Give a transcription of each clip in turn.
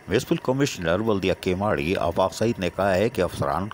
Municipal commissioner बल्दिया केमाड़ी आफाक सईद ने कहा है कि अफसरान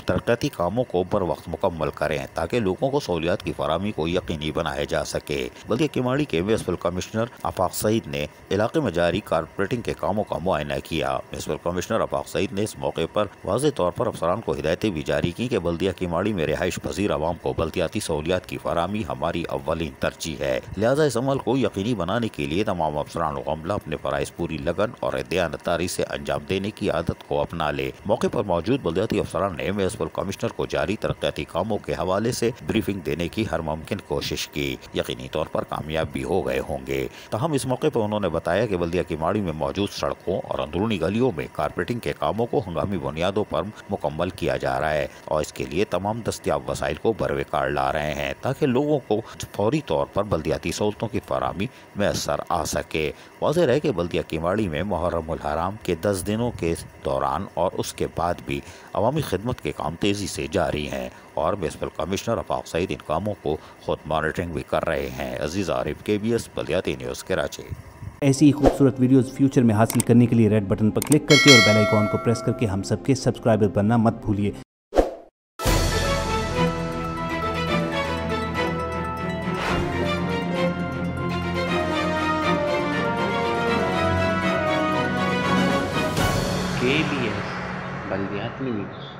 तरक्याती कामों को बर वक्त मुकम्मल करें ताकि लोगों को सहूलियात की फराहमी को यकीनी बनाया जा सके। बल्दिया केमाड़ी के म्यूनिसिपल कमिश्नर आफाक सईद ने इलाके में जारी कारपोरेटिंग के कामों का मुआयना किया। म्यूनिसिपल कमिश्नर आफाक सईद ने इस मौके पर वाज़ेह तौर पर अफसरान को हिदायतें भी जारी की कि बल्दिया केमाड़ी में रिहाइश पजीर आवाम को बल्दियाती सहूलियात की फराहमी हमारी अव्वलीन तरजीह है, लिहाजा इस अमल को यकीनी बनाने के लिए तमाम अफसरान और अमला अपने फराइज पूरी लगन और दयानतदारी से अंजाम देने की आदत को अपना ले। मौके पर मौजूद बल्दियाती अफसरान ने म्यूनिसिपल कमिश्नर को जारी तरक्याती कामों के हवाले से ब्रीफिंग देने की हर मुमकिन कोशिश की। यकीनी तौर पर कामयाब भी हो गए होंगे। तहम इस मौके पर उन्होंने बताया कि बल्दिया केमाड़ी में मौजूद सड़कों और अंदरूनी गलियों में कारपेटिंग के कामों को हंगामी बुनियादों पर मुकम्मल किया जा रहा है और इसके लिए तमाम दस्तियाब वसाइल को बरवेकार ला रहे हैं ताकि लोगों को फौरी तौर पर बल्दियाती सहूलतों की फराहमी मैसर आ सके। वाज़ेह है कि बल्दिया केमाड़ी में मुहर्रमुल हराम के 10 दिनों के दौरान और उसके बाद भी अवामी खिदमत के काम तेजी से जारी हैं और म्यूनिसिपल कमिश्नर आफाक सईद इन कामों को खुद मॉनिटरिंग भी कर रहे हैं। अजीज आरिफ, KBS बल्दियाती न्यूज़, कराची। ऐसी ही खूबसूरत वीडियोस फ्यूचर में हासिल करने के लिए रेड बटन पर क्लिक करके और बेल आइकॉन को प्रेस करके हम सबके सब्सक्राइबर बनना मत भूलिए। KBS बल्दियाती न्यूज़।